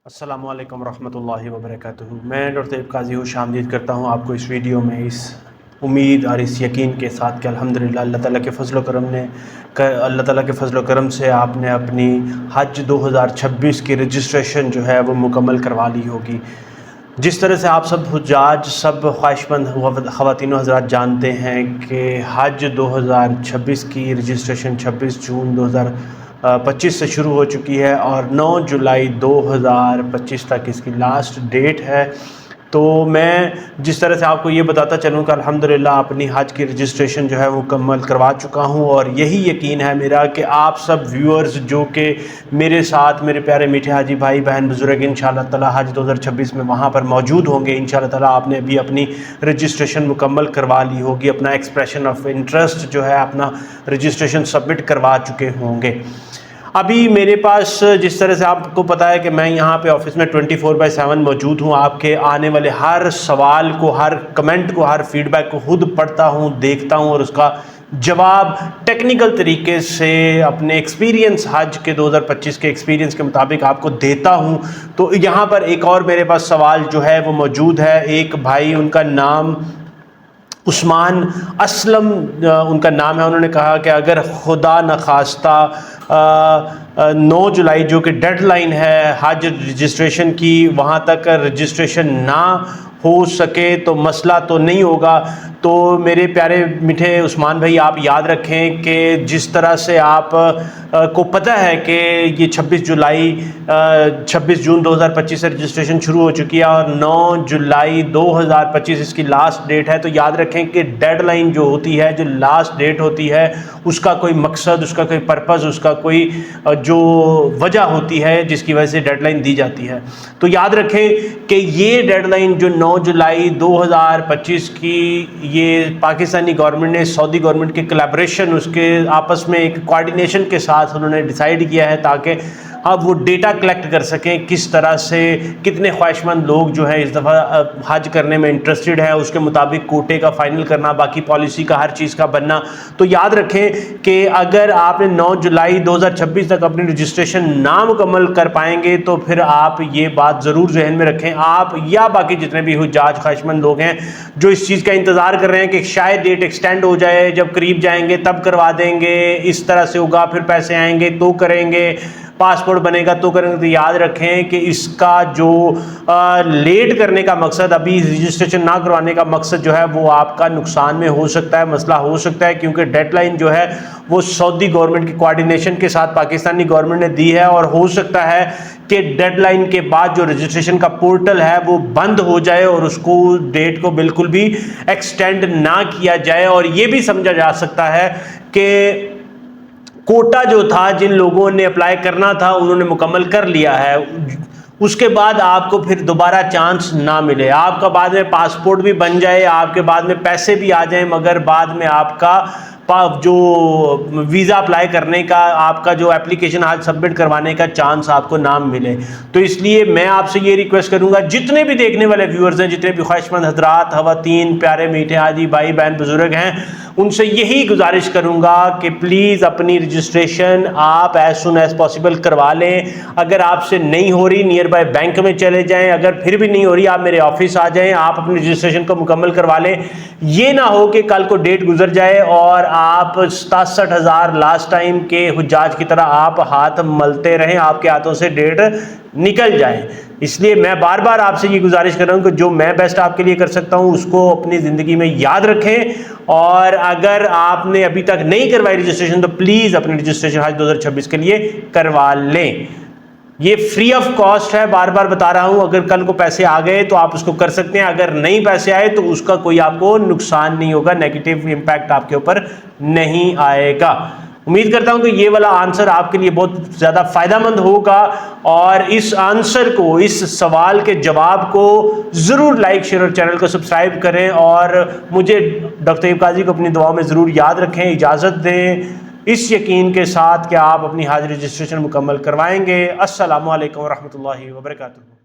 अस्सलामु अलैकुम रहमतुल्लाहि व बरकातुहू। मैं डॉक्टर तैयब काजी खुशामदीद करता हूँ आपको इस वीडियो में, इस उम्मीद और इस यकीन के साथ कि अल्हम्दुलिल्लाह अल्लाह ताला के फ़ज़ल व करम से आपने अपनी हज 2026 की रजिस्ट्रेशन जो है वो मुकम्मल करवा ली होगी। जिस तरह से आप सब हुज्जाज, सब ख्वाहिशमंद ख़वातीन हज़रात जानते हैं कि हज 2026 की रजिस्ट्रेशन 26 जून 2025 से शुरू हो चुकी है और 9 जुलाई 2025 तक इसकी लास्ट डेट है। तो मैं जिस तरह से आपको ये बताता चलूँ कि अल्हम्दुलिल्लाह अपनी हज की रजिस्ट्रेशन जो है वो मुकम्मल करवा चुका हूँ और यही यकीन है मेरा कि आप सब व्यूअर्स जो कि मेरे साथ, मेरे प्यारे मीठे हाजी भाई बहन बुज़ुर्ग इंशाअल्लाह ताला हज 2026 में वहाँ पर मौजूद होंगे। इंशाअल्लाह ताला आपने भी अपनी रजिस्ट्रेशन मुकम्मल करवा ली होगी, अपना एक्सप्रेशन ऑफ इंटरेस्ट जो है, अपना रजिस्ट्रेशन सबमिट करवा चुके होंगे। अभी मेरे पास, जिस तरह से आपको पता है कि मैं यहाँ पे ऑफिस में 24/7 मौजूद हूँ, आपके आने वाले हर सवाल को, हर कमेंट को, हर फीडबैक को खुद पढ़ता हूँ, देखता हूँ और उसका जवाब टेक्निकल तरीके से अपने एक्सपीरियंस, हज के 2025 के एक्सपीरियंस के मुताबिक आपको देता हूँ। तो यहाँ पर एक और मेरे पास सवाल जो है वो मौजूद है। एक भाई, उनका नाम उस्मान असलम उनका नाम है, उन्होंने कहा कि अगर खुदा न खास्ता 9 जुलाई जो कि डेडलाइन है हज रजिस्ट्रेशन की, वहाँ तक रजिस्ट्रेशन ना हो सके तो मसला तो नहीं होगा। तो मेरे प्यारे मीठे उस्मान भाई, आप याद रखें कि जिस तरह से आप को पता है कि ये 26 जून 2025 से रजिस्ट्रेशन शुरू हो चुकी है और 9 जुलाई 2025 इसकी लास्ट डेट है। तो याद रखें कि डेडलाइन जो होती है, जो लास्ट डेट होती है, उसका कोई मकसद, उसका कोई पर्पज़, उसका कोई जो वजह होती है जिसकी वजह से डेडलाइन दी जाती है। तो याद रखें कि ये डेडलाइन जो 9 जुलाई 2025 की, ये पाकिस्तानी गवर्नमेंट ने सऊदी गवर्नमेंट के कोलैबोरेशन, उसके आपस में एक कोऑर्डिनेशन के साथ उन्होंने डिसाइड किया है ताकि अब वो डेटा कलेक्ट कर सकें किस तरह से कितने ख्वाहिशमंद लोग जो है इस दफ़ा हज करने में इंटरेस्टेड है, उसके मुताबिक कोटे का फ़ाइनल करना, बाकी पॉलिसी का हर चीज़ का बनना। तो याद रखें कि अगर आपने 9 जुलाई 2026 तक अपनी रजिस्ट्रेशन ना मुकम्मल कर पाएंगे तो फिर आप ये बात ज़रूर जहन में रखें, आप या बाकी जितने भी हुज्जाज ख्वाहिशमंद लोग हैं जो इस चीज़ का इंतज़ार कर रहे हैं कि शायद डेट एक्सटेंड हो जाए, जब करीब जाएंगे तब करवा देंगे, इस तरह से होगा, फिर पैसे आएंगे तो करेंगे, पासपोर्ट बनेगा तो करेंगे। तो याद रखें कि इसका जो लेट करने का मकसद, अभी रजिस्ट्रेशन ना करवाने का मकसद जो है वो आपका नुकसान में हो सकता है, मसला हो सकता है, क्योंकि डेडलाइन जो है वो सऊदी गवर्नमेंट की कोऑर्डिनेशन के साथ पाकिस्तानी गवर्नमेंट ने दी है और हो सकता है कि डेडलाइन के बाद जो रजिस्ट्रेशन का पोर्टल है वो बंद हो जाए और उसको, डेट को बिल्कुल भी एक्सटेंड ना किया जाए। और ये भी समझा जा सकता है कि कोटा जो था, जिन लोगों ने अप्लाई करना था उन्होंने मुकम्मल कर लिया है, उसके बाद आपको फिर दोबारा चांस ना मिले, आपका बाद में पासपोर्ट भी बन जाए, आपके बाद में पैसे भी आ जाएं, मगर बाद में आपका जो वीज़ा अप्लाई करने का, आपका जो एप्लीकेशन आज सबमिट करवाने का चांस आपको ना मिले। तो इसलिए मैं आपसे ये रिक्वेस्ट करूंगा, जितने भी देखने वाले व्यूअर्स हैं, जितने भी ख्वाहिशमंद हजरात, ख़वातीन, प्यारे मीठे हाजी भाई बहन बुजुर्ग हैं, उनसे यही गुजारिश करूंगा कि प्लीज़ अपनी रजिस्ट्रेशन आप एज सुन एज पॉसिबल करवा लें। अगर आपसे नहीं हो रही, नियर बाय बैंक में चले जाएं, अगर फिर भी नहीं हो रही, आप मेरे ऑफिस आ जाएं, आप अपनी रजिस्ट्रेशन को मुकम्मल करवा लें। ये ना हो कि कल को डेट गुजर जाए और आप 67,000 लास्ट टाइम के हुज्जाज की तरह आप हाथ मलते रहें, आपके हाथों से डेट निकल जाए। इसलिए मैं बार बार आपसे ये गुजारिश कर रहा हूँ कि जो मैं बेस्ट आपके लिए कर सकता हूँ उसको अपनी ज़िंदगी में याद रखें। और अगर आपने अभी तक नहीं करवाई रजिस्ट्रेशन तो प्लीज़ अपनी रजिस्ट्रेशन हज 2026 के लिए करवा लें। ये फ्री ऑफ कॉस्ट है, बार बार बता रहा हूं। अगर कल को पैसे आ गए तो आप उसको कर सकते हैं, अगर नहीं पैसे आए तो उसका कोई आपको नुकसान नहीं होगा, नेगेटिव इम्पैक्ट आपके ऊपर नहीं आएगा। उम्मीद करता हूं कि ये वाला आंसर आपके लिए बहुत ज़्यादा फ़ायदेमंद होगा और इस आंसर को, इस सवाल के जवाब को ज़रूर लाइक, शेयर और चैनल को सब्सक्राइब करें और मुझे डॉक्टर तैयब काजी को अपनी दुआओं में ज़रूर याद रखें। इजाज़त दें इस यकीन के साथ कि आप अपनी हज रजिस्ट्रेशन मुकम्मल करवाएंगे। अस्सलामु अलैकुम व रहमतुल्लाहि व बरकातुहू।